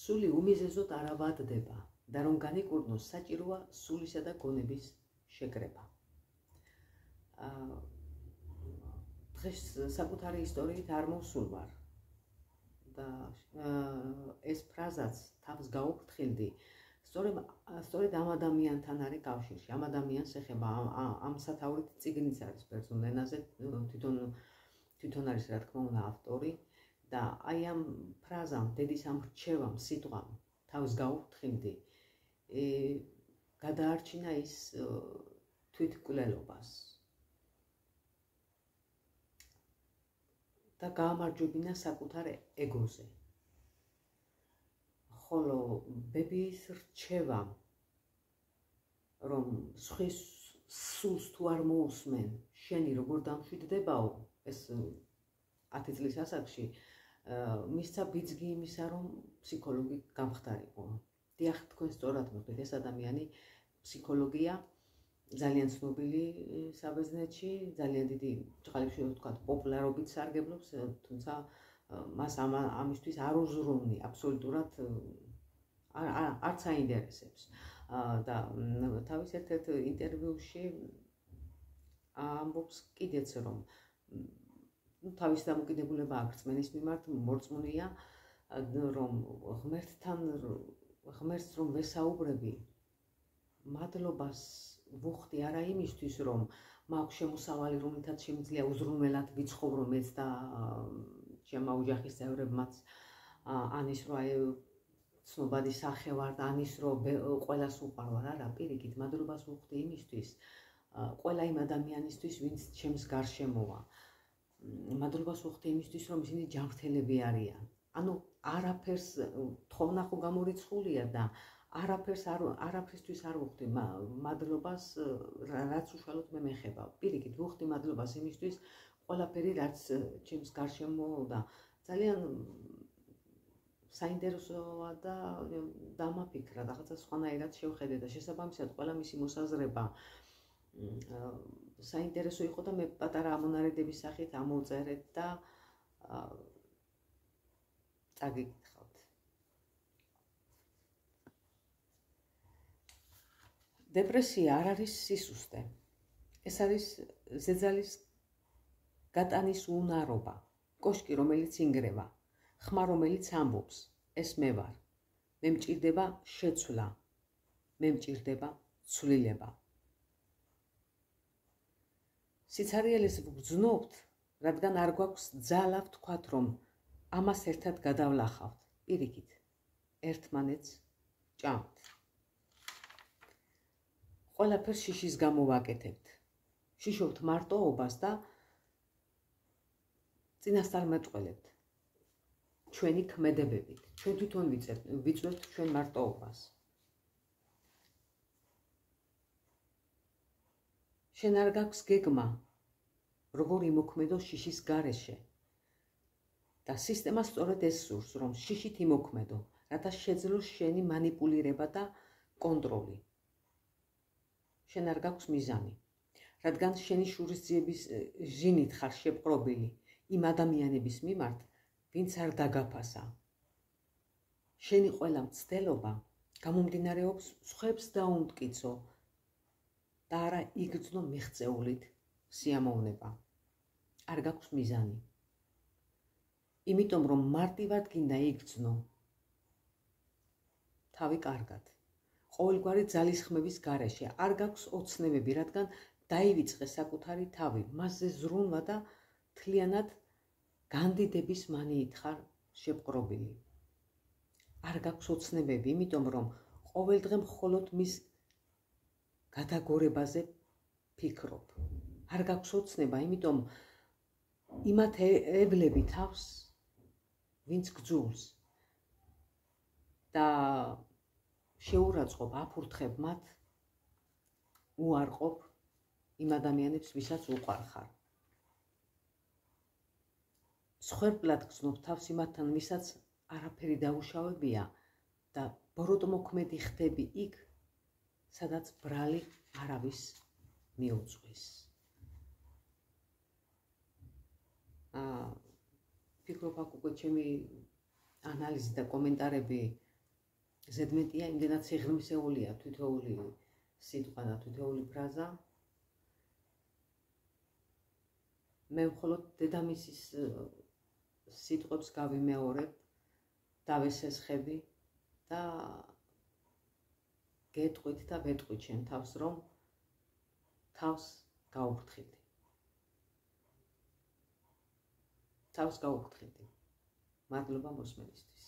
სული უმიზეზოდ არ ავადდება და რომ განიკურნოს, საჭიროა სულისა და გონების შეკრება. დღეს საკუთარი ისტორიით არ მოვსულ ვარ და ეს ფრაზაც თავს გავუფრთხილდი. სწორედ ამ ადამიანთან არის კავშირში, ამ ადამიანს ეხება, ამ სათაურით წიგნიც არის ბერძნულ ენაზე, თვითონ არის რა თქმა უნდა ავტორი და აი ამ ფრაზამ, დედის ამ რჩევამ, სიტყვამ თავს გავუფრთხილდი, გადაარჩინა ის თვითმკვლელობას და გაამარჯვებინა საკუთარ ეგოზე. ხოლო ბებიის რჩევამ, რომ სხვის სულს თუ არ მოусმენ, შენი როგორ დამშვიდდებაო, ეს 10 წლის ასაკში მისცა ბიძგი იმისა, რომ ფსიქოლოგი გამხდარიყო. დიახ, თქვენ სწორად მოხდით, ეს ადამიანი ფსიქოლოგია ძალიან ცნობილი საბერძნეთში, ძალიან დიდი ჭყალებში ვთქვათ, პოპულარობით სარგებლობს, თუმცა მას ამისთვის არ უზრუნვი აბსოლუტურად არც აინტერესებს. და თავის ერთ-ერთ ინტერვიუში ამბობს კიდეც, რომ თავის დამოკიდებულება აქვს რწმენის მიმართ, მორწმუნეა, რომ ღმერთს რომ ვესაუბრები, მადლობას ვუხდი არა იმისთვის, რომ მაქვს შემოსავალი, რომელთაც შემიძლია უზრუნველად ვიცხოვრო მეც და ჩემმა ოჯახის წევრებმაც, ანის რომ ცნობადი სახე ვარ და ანის რომ ყველას უყვარვარ, არა, პირიქით, მადლობას ვუხდი იმისთვის, ყველა იმ ადამიანისთვის, ვინც ჩემს გარშემოა. მადლობას ვუხდი იმისთვის, რომ ისინი ჯანმრთელები არიან. ანუ არაფერს თხოვნა ხო გამორიცხულია და არაფრისთვის არ ვუხდი მადლობას, რაც უშუალოდ მე მეხება. პირიქით, ვუხდი მადლობას იმისთვის, ყველაფერი რაც ჩემს გარშემო და ძალიან საინტერესოა და დამაფიქრა, რაღაცა სხვანაირად შევხედე და შესაბამისად ყველა მისი მოსაზრება საინტერესო იყო და მე პატარა ამონარიდების სახით ამოვწერეთ და წაგიკითხავთ. დეპრესია არ არის სისუსტე. ეს არის ზეძალის გატანის უნარობა, კოშკი, რომელიც ინგრევა, ხმა, რომელიც ამბობს, ეს მე ვარ, მე მჭირდება შეცვლა, მე მჭირდება ცვლილება. სიცარიელეს ვგრძნობთ, რადგან არ გვაქვს ძალა ვთქვათ, რომ ამას ერთად გადავლახავთ, პირიქით, ერთმანეთს ჭამთ. ყველაფერს შიშის გამო ვაკეთებთ. შიშობთ მარტოობას და წინასწარ მეტყველებთ. ჩვენი ქმედებებით, ჩვენ თვითონ ვიწვევთ ჩვენ მარტოობას. შენ არ გაქვს გეგმა, როგორ იმოქმედო შიშის გარეშე. და სისტემა სწორედ ეს სურს, რომ შიშით იმოქმედო, რათა შეძლოს შენი მანიპულირება და კონტროლი. შენ არ გაქვს მიზანი, რადგან შენი შურისძიების ჟინით ხარ შეპყრობილი იმ ადამიანების მიმართ, ვინც არ დაგაფასა. შენი ყველა მცდელობა გამომდინარეობს სხვებს დაუმტკიცო და არა იგრძნო მიღწეულით სიამოვნება. არ გაქვს მიზანი. იმიტომ რომ მარტივად გინდა იგრძნო. თავი კარგად. ყოველგვარი ძალისხმევის გარეშე არ გაქვს ოცნებები, რადგან დაივიწყე საკუთარი თავი, მასზე ზრუნვა და მთლიანად განდიდების მანიით ხარ შეპყრობილი. არ გაქვს ოცნებები, იმიტომ რომ ყოველდღე მხოლოდ მის გადაგორებაზე ფიქრობ. არ გაქვს ოცნება, იმიტომ იმათ ევლები თავს, ვინც გძულს და შეურაცხყოფ, აფურთხებ მათ, უარყოფ იმ ადამიანებს, ვისაც უყვარ ხარ. მსხვერპლად გრძნობ თავს იმათთან, ვისაც არაფერი დაუშავებია და ბროდმოქმედი ხდები იქ, სადაც ბრალი არავის მიუძღვის. ფიქრობ, აქ უკვე ჩემი ანალიზი და კომენტარები ზედმეტია, იმდენად სიღრმისეულია თითოეული სიტყვა და თითოეული ფრაზა. მე მხოლოდ დედამისის სიტყვებს გავიმეორებ, დავესესხები და გეტყვით და ვეტყვით ჩემ თავს, რომ თავს გაუფრთხილდი. თავს გაუფრთხილდი. მადლობა მოსმენისთვის.